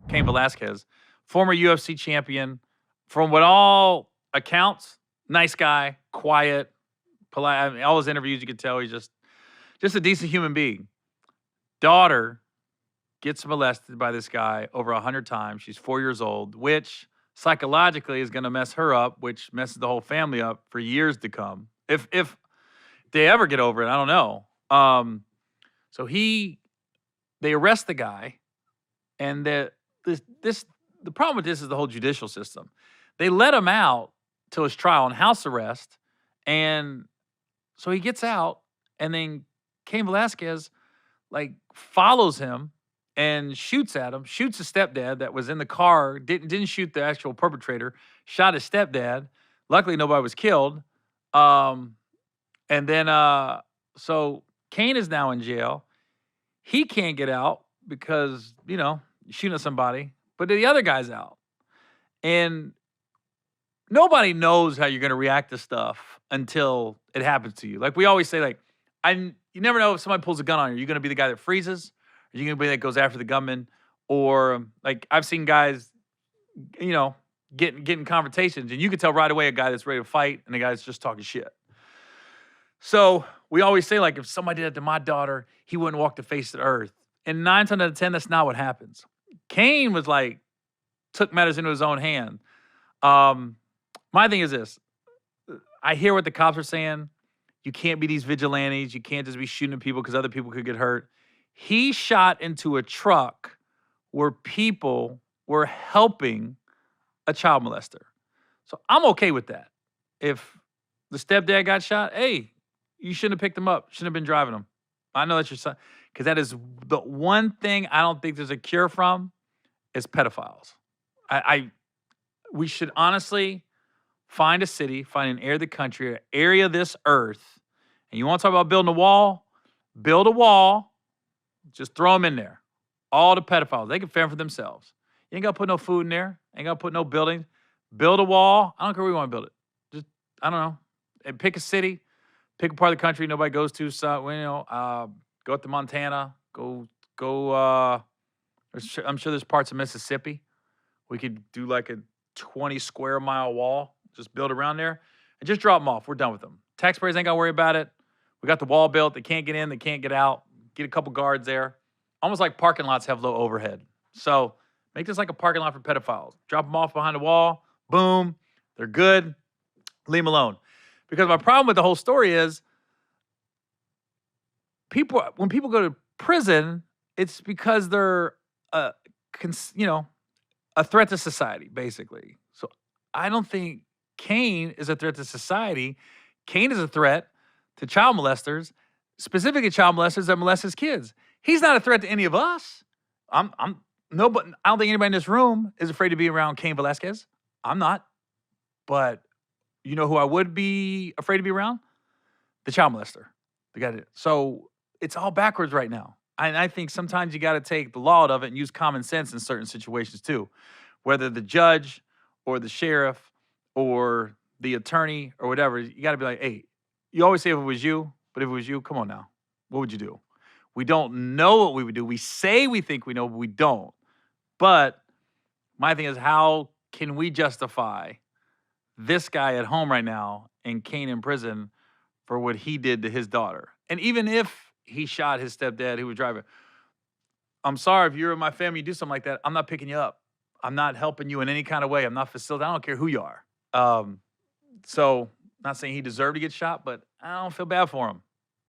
Cain Velasquez, former UFC champion. From what all accounts, nice guy, quiet, polite. I mean, all his interviews, you could tell he's just a decent human being. Daughter gets molested by this guy over 100 times. She's 4 years old, which psychologically is going to mess her up, which messes the whole family up for years to come. If they ever get over it, I don't know. So they arrest the guy, and the problem with this is the whole judicial system. They let him out till his trial on house arrest, and so he gets out, and then Cain Velasquez follows him and shoots at him, shoots his stepdad that was in the car, didn't shoot the actual perpetrator, shot his stepdad. Luckily, nobody was killed. And then, so Cain is now in jail. He can't get out because, shooting at somebody, but the other guy's out. And nobody knows how you're going to react to stuff until it happens to you. Like we always say, you never know if somebody pulls a gun on you. Are you going to be the guy that freezes? Are you going to be that goes after the gunman? Or I've seen guys, getting confrontations, and you can tell right away a guy that's ready to fight and a guy that's just talking shit. So we always say, if somebody did that to my daughter, he wouldn't walk the face of the earth. And 9 times out of 10, that's not what happens. Cain was took matters into his own hand. My thing is this. I hear what the cops are saying. You can't be these vigilantes. You can't just be shooting at people because other people could get hurt. He shot into a truck where people were helping a child molester. So I'm okay with that. If the stepdad got shot, hey, you shouldn't have picked him up. Shouldn't have been driving him. I know that's your son. Because that is the one thing I don't think there's a cure from is pedophiles. We should honestly find a city, find an area of the country, an area of this earth, and you want to talk about building a wall? Build a wall. Just throw them in there. All the pedophiles. They can fend for themselves. You ain't got to put no food in there. Ain't got to put no building. Build a wall. I don't care where you want to build it. Just, I don't know. And pick a city. Pick a part of the country nobody goes to. So, go up to Montana. Go. I'm sure there's parts of Mississippi. We could do a 20 square mile wall. Just build around there. And just drop them off. We're done with them. Taxpayers ain't got to worry about it. We got the wall built. They can't get in. They can't get out. Get a couple guards there. Almost like parking lots have low overhead. So make this like a parking lot for pedophiles. Drop them off behind the wall. Boom. They're good. Leave them alone. Because my problem with the whole story is when people go to prison, it's because they're, a threat to society, basically. So I don't think Cain is a threat to society. Cain is a threat to child molesters, specifically child molesters that molest his kids. He's not a threat to any of us. I don't think anybody in this room is afraid to be around Cain Velasquez. I'm not. But you know who I would be afraid to be around? The child molester. So it's all backwards right now. And I think sometimes you got to take the law out of it and use common sense in certain situations too. Whether the judge or the sheriff or the attorney or whatever, you got to be like, hey, you always say if it was you, but if it was you, come on now. What would you do? We don't know what we would do. We say we think we know, but we don't. But my thing is, how can we justify this guy at home right now and Cain in prison for what he did to his daughter? And even if he shot his stepdad who was driving, I'm sorry, if you're in my family, you do something like that, I'm not picking you up. I'm not helping you in any kind of way. I'm not facilitating. I don't care who you are. So not saying he deserved to get shot, but I don't feel bad for him.